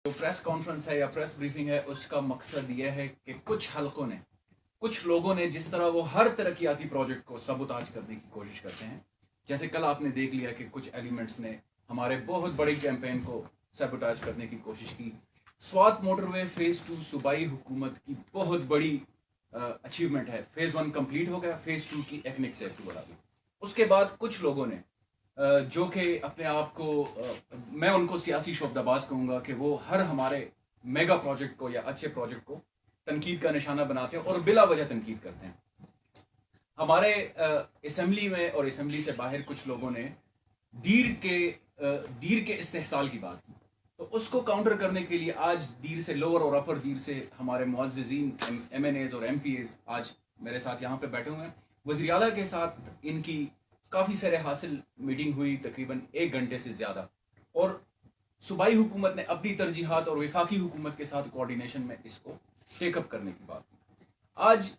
جو press conference ہے یا پریس بریفنگ ہے اس کا مقصد یہ ہے کہ کچھ لوگوں نے جس طرح وہ ہر ترقیاتی پروجیکٹ کو سبوتاج کرنے کی کوشش کرتے ہیں، جیسے کل آپ نے دیکھ لیا کہ کچھ ایلیمنٹس نے ہمارے بہت بڑی کیمپین کو سبوتاج کرنے کی کوشش کی۔ سوات موٹر وے فیز 2 صوبائی حکومت کی بہت بڑی اچیومنٹ ہے۔ فیز 1 کمپلیٹ ہو گیا، فیز 2 کی ایکنک سے اپروول آ گئی۔ اس کے بعد کچھ لوگوں نے جو کہ اپنے آپ کو میں ان کو سیاسی شعبدہ باز کہوں گا کہ وہ ہر ہمارے میگا پروجیکٹ کو یا اچھے پروجیکٹ کو تنقید کا نشانہ بناتے ہیں اور بلا وجہ تنقید کرتے ہیں۔ ہمارے اسمبلی میں اور اسمبلی سے باہر کچھ لوگوں نے دیر کے استحصال کی بات کی، تو اس کو کاؤنٹر کرنے کے لیے آج دیر سے لوور اور اپر دیر سے ہمارے معززین ایم این ایز اور ایم پی ایز آج میرے ساتھ یہاں پہ بیٹھے ہوئے ہیں۔ وزیر اعلیٰ کے ساتھ ان کی کافی سر حاصل میٹنگ ہوئی، تقریباً 1 گھنٹے سے زیادہ، اور صوبائی حکومت نے اپنی ترجیحات اور وفاقی حکومت کے ساتھ کوارڈینیشن میں اس کو ٹیک اپ کرنے کی بات کی۔ آج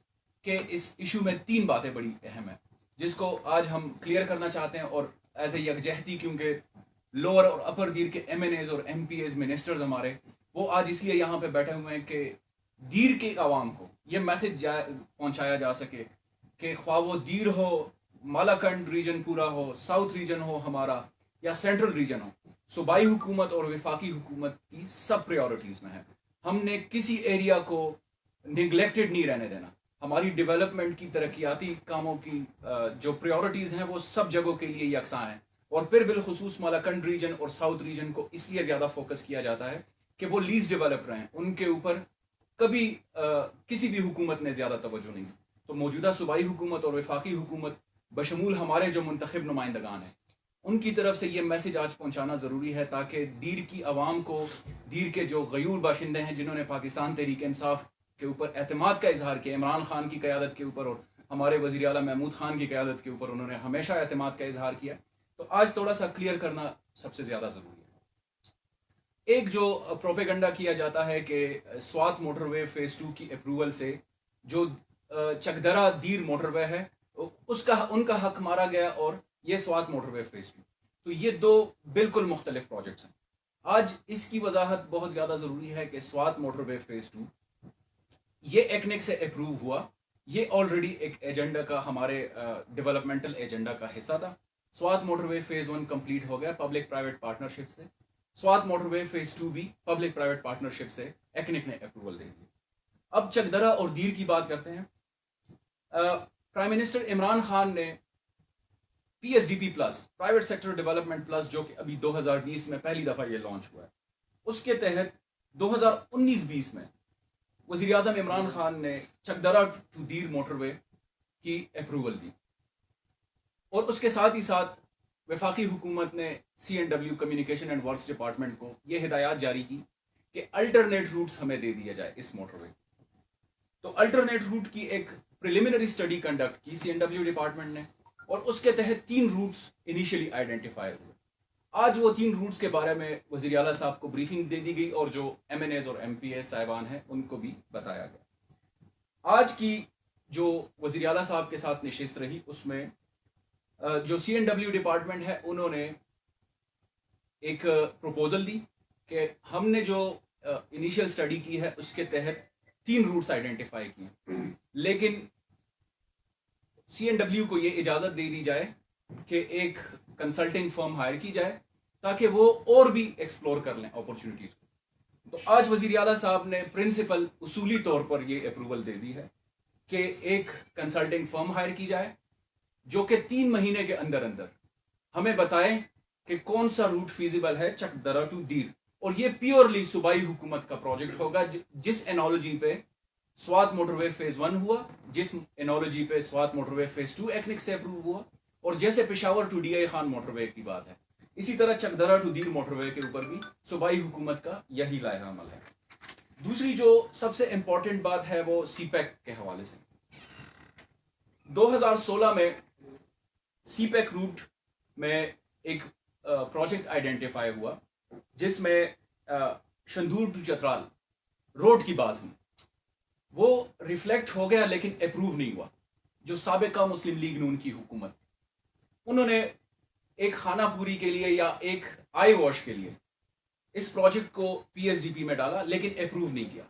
کے اس ایشو میں 3 باتیں بڑی اہم ہیں جس کو آج ہم کلیئر کرنا چاہتے ہیں، اور ایز اے یکجہتی، کیونکہ لوور اور اپر دیر کے ایم این ایز اور ایم پی ایز منسٹرز ہمارے وہ آج اس لیے یہاں پہ بیٹھے ہوئے ہیں کہ دیر کے عوام کو یہ میسج پہنچایا جا سکے کہ خواہ وہ دیر ہو، مالاکنڈ ریجن پورا ہو، ساؤتھ ریجن ہو ہمارا، یا سینٹرل ریجن ہو، صوبائی حکومت اور وفاقی حکومت کی سب پریورٹیز میں ہے۔ ہم نے کسی ایریا کو نگلیکٹڈ نہیں رہنے دینا۔ ہماری ڈیولپمنٹ کی ترقیاتی کاموں کی جو پریورٹیز ہیں وہ سب جگہوں کے لیے یکساں ہیں، اور پھر بالخصوص مالاکنڈ ریجن اور ساؤتھ ریجن کو اس لیے زیادہ فوکس کیا جاتا ہے کہ وہ لیسٹ ڈیولپڈ ہیں، ان کے اوپر کبھی کسی بھی حکومت نے زیادہ توجہ نہیں۔ تو موجودہ صوبائی حکومت اور وفاقی حکومت بشمول ہمارے جو منتخب نمائندگان ہیں ان کی طرف سے یہ میسج آج پہنچانا ضروری ہے، تاکہ دیر کی عوام کو، دیر کے جو غیور باشندے ہیں جنہوں نے پاکستان تحریک انصاف کے اوپر اعتماد کا اظہار کیا، عمران خان کی قیادت کے اوپر اور ہمارے وزیر اعلیٰ محمود خان کی قیادت کے اوپر انہوں نے ہمیشہ اعتماد کا اظہار کیا، تو آج تھوڑا سا کلیئر کرنا سب سے زیادہ ضروری ہے۔ ایک جو پروپیگنڈا کیا جاتا ہے کہ سوات موٹر وے فیز 2 کی اپروول سے جو چکدرا دیر موٹر وے ہے ان کا حق مارا گیا، اور یہ سوات موٹر وے فیز 2، تو یہ 2 بالکل مختلف پروجیکٹس ہیں۔ آج اس کی وضاحت بہت زیادہ ضروری ہے کہ سوات موٹر وے فیز 2 یہ ایکنک سے اپروو ہوا، یہ آلریڈی ایک ایجنڈا کا، ہمارے ڈیولپمنٹل ایجنڈا کا حصہ تھا۔ Swat motorway phase 1 complete ہو گیا پبلک پرائیویٹ پارٹنرشپ سے، سوات موٹر وے فیز 2 بھی پبلک پرائیویٹ پارٹنرشپ سے ایکنک نے اپروول دے دی۔ اب چکدرا اور دیر کی بات کرتے ہیں۔ پرائم منسٹر عمران خان نے P S D P plus, private sector development plus, جو کہ ابھی 2020 میں پہلی دفعہ یہ لانچ ہوا ہے، اس کے تحت 2019-20 میں وزیر اعظم عمران خان نے چکدرا ٹو دیر موٹر وے کی اپروول دی، اور اس کے ساتھ ہی ساتھ وفاقی حکومت نے C and W communication and works department کو یہ ہدایات جاری کی کہ الٹرنیٹ روٹس ہمیں دے دیا جائے اس موٹر وے۔ تو الٹرنیٹ روٹ کی ایک پریلیمنری اسٹڈی کنڈکٹ کی سی این ڈبلیو ڈپارٹمنٹ نے، اور اس کے تحت 3 روٹس انیشلی آئیڈینٹیفائی ہوئے۔ آج وہ 3 روٹس کے بارے میں وزیر اعلیٰ صاحب کو بریفنگ دے دی گئی، اور جو ایم این ایز اور ایم پی ایز صاحبان ہیں ان کو بھی بتایا گیا۔ آج کی جو وزیر اعلیٰ صاحب کے ساتھ نشست رہی، اس میں جو سی این ڈبلیو ڈپارٹمنٹ ہے انہوں نے ایک پروپوزل دی کہ ہم نے جو انیشل اسٹڈی کی ہے اس کے تحت 3 روٹس آئیڈینٹیفائی کیے، لیکن سی این ڈبلیو کو یہ اجازت دے دی جائے کہ ایک کنسلٹنگ فرم ہائر کی جائے تاکہ وہ اور بھی ایکسپلور کر لیں اپرچونٹیز کو۔ تو آج وزیر اعلیٰ صاحب نے پرنسپل اصولی طور پر یہ اپروول دے دی ہے کہ ایک کنسلٹنگ فرم ہائر کی جائے جو کہ 3 مہینے کے اندر ہمیں بتائیں کہ کون سا روٹ فیزیبل ہے چکدرا ٹو دیر، اور یہ پیورلی صوبائی حکومت کا پروجیکٹ ہوگا، جس انالوجی پہ سوات موٹر وے فیز 1 ہوا، جس انالوجی پہ سوات موٹر وے فیز 2 ایکنک سے اپروو ہوا، اور جیسے Peshawar to D I Khan motorway کی بات ہے، اسی طرح چکدرا ٹو دیر موٹر وے کے اوپر بھی صوبائی حکومت کا یہی لائحہ عمل ہے۔ دوسری جو سب سے امپورٹنٹ بات ہے وہ سی پیک کے حوالے سے۔ 2016 میں سی پیک روٹ میں ایک پروجیکٹ آئیڈینٹیفائی ہوا جس میں شندور ٹو چترال روڈ کی بات ہوئی، وہ ریفلیکٹ ہو گیا لیکن اپروو نہیں ہوا۔ جو سابقہ مسلم لیگ نون کی حکومت، انہوں نے ایک خانہ پوری کے لیے یا ایک آئی واش کے لیے اس پروجیکٹ کو پی ایس ڈی پی میں ڈالا لیکن اپروو نہیں کیا.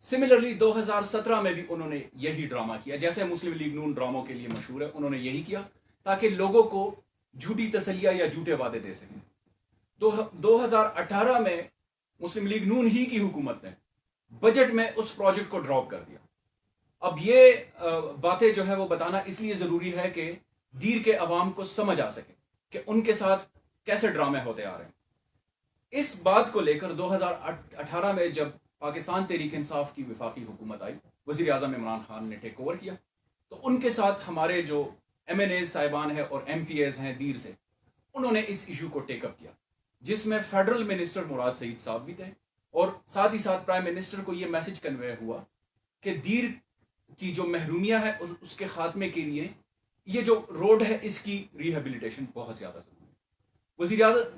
سملرلی 2017 میں بھی انہوں نے یہی ڈرامہ کیا, جیسے مسلم لیگ نون ڈراموں کے لیے مشہور ہے, انہوں نے یہی کیا تاکہ لوگوں کو جھوٹی تسلیہ یا جھوٹے وعدے دے سکیں. 2018 میں مسلم لیگ نون ہی کی حکومت نے بجٹ میں اس پروجیکٹ کو ڈراپ کر دیا. اب یہ باتیں جو ہے وہ بتانا اس لیے ضروری ہے کہ دیر کے عوام کو سمجھ آ سکے کہ ان کے ساتھ کیسے ڈرامے ہوتے آ رہے ہیں. اس بات کو لے کر 2018 میں جب پاکستان تحریک انصاف کی وفاقی حکومت آئی, وزیر اعظم عمران خان نے ٹیک اوور کیا, تو ان کے ساتھ ہمارے جو ایم این ایز صاحبان ہیں اور ایم پی ایز ہیں دیر سے, انہوں نے اس ایشو کو ٹیک اپ کیا, جس میں فیڈرل منسٹر مراد سعید صاحب بھی تھے, اور ساتھ ہی ساتھ پرائم منسٹر کو یہ میسج کنوے ہوا کہ دیر کی جو محرومیہ ہے اس کے خاتمے کے لیے یہ جو روڈ ہے اس کی ریہیبلیٹیشن بہت زیادہ ضروری ہے.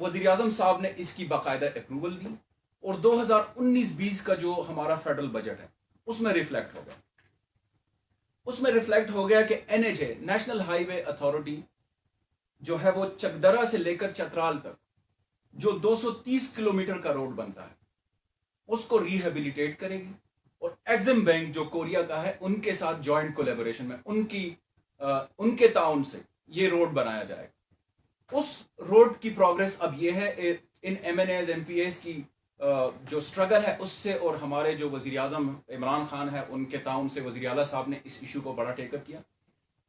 وزیر اعظم صاحب نے اس کی باقاعدہ اپروول دی, اور 2019-20 کا جو ہمارا فیڈرل بجٹ ہے اس میں ریفلیکٹ ہو گیا کہ N H A national highway authority جو ہے وہ چکدرا سے لے کر چترال تک جو 230 کلومیٹر کا روڈ بنتا ہے اس کو ریہیبلیٹیٹ کرے گی, اور ایگزم بینک جو کوریا کا ہے ان کے ساتھ جوائنٹ کولیبوریشن میں ان کے تعاون سے یہ روڈ بنایا جائے گا. اس روڈ کی پروگرس اب یہ ہے, ان MNAs MPAs کی جو سٹرگل ہے اس سے, اور ہمارے جو وزیر اعظم عمران خان ہے ان کے تعاون سے وزیر اعلیٰ صاحب نے اس ایشو کو بڑا ٹیک اپ کیا,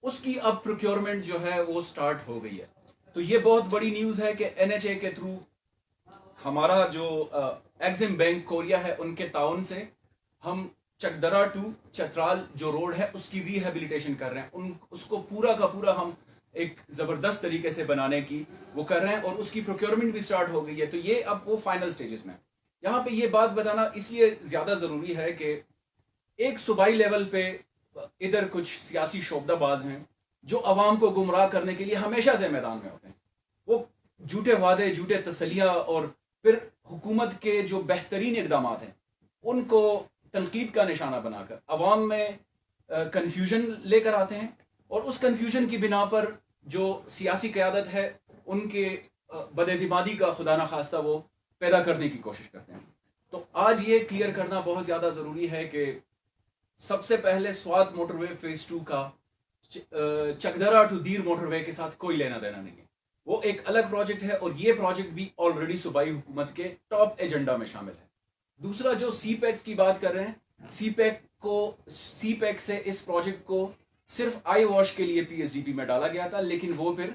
اس کی اب پروکیورمنٹ جو ہے وہ سٹارٹ ہو گئی ہے. تو یہ بہت بڑی نیوز ہے کہ این ایچ اے کے تھرو ہمارا جو ایگزم بینک کوریا ہے ان کے تعاون سے ہم چکدرا ٹو چترال جو روڈ ہے اس کی ریہیبلیٹیشن کر رہے ہیں, اس کو پورا کا پورا ہم ایک زبردست طریقے سے بنانے کی وہ کر رہے ہیں, اور اس کی پروکیورمنٹ بھی سٹارٹ ہو گئی ہے. تو یہ اب وہ فائنل سٹیجز میں. یہاں پہ یہ بات بتانا اس لیے زیادہ ضروری ہے کہ ایک صوبائی لیول پہ ادھر کچھ سیاسی شعبدہ باز ہیں جو عوام کو گمراہ کرنے کے لیے ہمیشہ سے میدان میں ہوتے ہیں. وہ جھوٹے وعدے, جھوٹے تسلیہ, اور پھر حکومت کے جو بہترین اقدامات ہیں ان کو تنقید کا نشانہ بنا کر عوام میں کنفیوژن لے کر آتے ہیں, اور اس کنفیوژن کی بنا پر جو سیاسی قیادت ہے ان کے بداعتمادی کا خدا نخواستہ وہ پیدا کرنے کی کوشش کرتے ہیں. تو آج یہ کلیئر کرنا بہت زیادہ ضروری ہے کہ سب سے پہلے سوات موٹر وے فیز 2 کا چکدرا ٹو دیر موٹر وے کے ساتھ کوئی لینا دینا نہیں ہے, وہ ایک الگ پروجیکٹ ہے, اور یہ پروجیکٹ بھی آلریڈی صوبائی حکومت کے ٹاپ ایجنڈا میں شامل ہے. دوسرا جو سی پیک کی بات کر رہے ہیں, سی پیک سے اس پروجیکٹ کو صرف آئی واش کے لیے پی ایس ڈی پی میں ڈالا گیا تھا, لیکن وہ پھر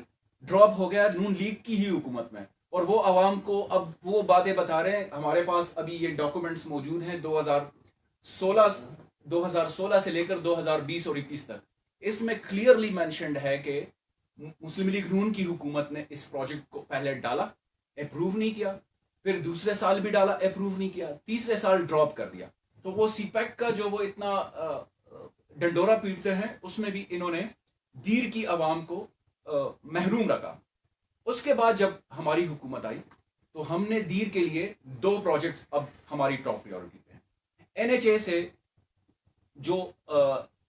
ڈراپ ہو گیا نون لیگ کی ہی حکومت میں, اور وہ عوام کو اب وہ باتیں بتا رہے ہیں. ہمارے پاس ابھی یہ ڈاکومنٹس موجود ہیں 2016 سے لے کر 2020 اور 21 تک. اس میں کلیئرلی مینشنڈ ہے کہ مسلم لیگ نون کی حکومت نے اس پروجیکٹ کو پہلے ڈالا, اپروو نہیں کیا, پھر دوسرے سال بھی ڈالا, اپروو نہیں کیا, تیسرے سال ڈراپ کر دیا. تو وہ سی پیک کا جو وہ اتنا ڈنڈورا پیٹتے ہیں اس میں بھی انہوں نے دیر کی عوام کو محروم رکھا. اس کے بعد جب ہماری حکومت آئی تو ہم نے دیر کے لیے 2 پروجیکٹس اب ہماری ٹاپ پریورٹی پہ ہیں. این ایچ اے سے جو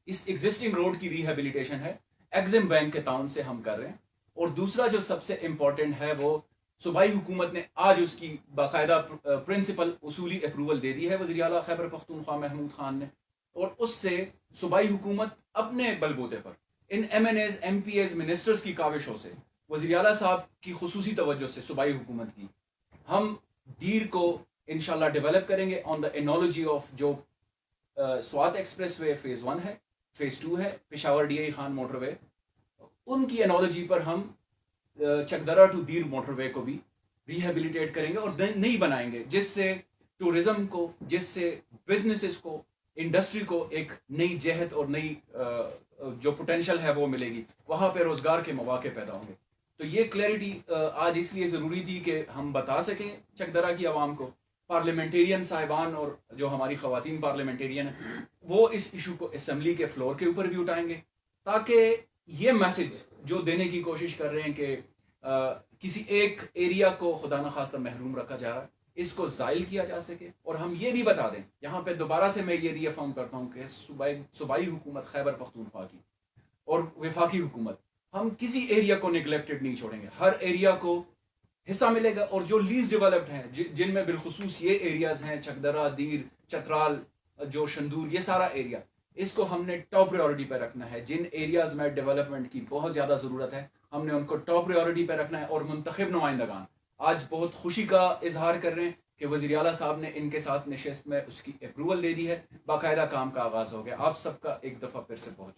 اس ایگزسٹنگ روڈ کی ریہیبلیٹیشن ہے ایگزم بینک کے تعاون سے ہم کر رہے ہیں, اور دوسرا جو سب سے امپورٹنٹ ہے وہ صوبائی حکومت نے آج اس کی باقاعدہ پرنسپل اصولی اپروول دے دی ہے وزیر اعلیٰ خیبر پختونخوا محمود خان نے, اور اس سے صوبائی حکومت اپنے بل بوتے پر ان MNAs MPAs ministers کی کاوشوں سے, وزیر اعلیٰ صاحب کی خصوصی توجہ سے صوبائی حکومت کی, ہم دیر کو انشاءاللہ ڈیولپ کریں گے آن دا انالوجی آف جو سوات ایکسپریس وے فیز 1 ہے, فیز 2 ہے, Peshawar D I Khan motorway, ان کی انالوجی پر ہم چکدرا ٹو دیر موٹر وے کو بھی ریہیبلیٹیٹ کریں گے اور نئی بنائیں گے, جس سے ٹورزم کو, جس سے بزنسز کو, انڈسٹری کو ایک نئی جہت اور نئی جو پوٹینشل ہے وہ ملے گی, وہاں پہ روزگار کے مواقع پیدا ہوں گے. تو یہ کلیئرٹی آج اس لیے ضروری تھی کہ ہم بتا سکیں چکدرا کی عوام کو. پارلیمنٹیرین صاحبان اور جو ہماری خواتین پارلیمنٹیرین ہیں وہ اس ایشو کو اسمبلی کے فلور کے اوپر بھی اٹھائیں گے, تاکہ یہ میسج جو دینے کی کوشش کر رہے ہیں کہ کسی ایک ایریا کو خدا نخواستہ محروم رکھا جا رہا ہے, اس کو زائل کیا جا سکے. اور ہم یہ بھی بتا دیں, یہاں پہ دوبارہ سے میں یہ ری افرم کرتا ہوں کہ صوبائی حکومت خیبر پختونخوا کی اور وفاقی حکومت, ہم کسی ایریا کو نگلیکٹڈ نہیں چھوڑیں گے. ہر ایریا کو حصہ ملے گا، اور جو لیز ڈیولپڈ ہیں جن میں بالخصوص یہ ایریاز ہیں چکدرہ، دیر، چترال، جو شندور، یہ سارا ایریا، اس کو ہم نے ٹاپ پریورٹی پہ رکھنا ہے. جن ایریاز میں ڈیولپمنٹ کی بہت زیادہ ضرورت ہے ہم نے ان کو ٹاپ پریورٹی پہ رکھنا ہے. اور منتخب نمائندگان آج بہت خوشی کا اظہار کر رہے ہیں کہ وزیر اعلیٰ صاحب نے ان کے ساتھ نشست میں اس کی اپروول دے دی ہے، باقاعدہ کام کا آغاز ہو گیا. آپ سب کا ایک دفعہ پھر سے پہنچ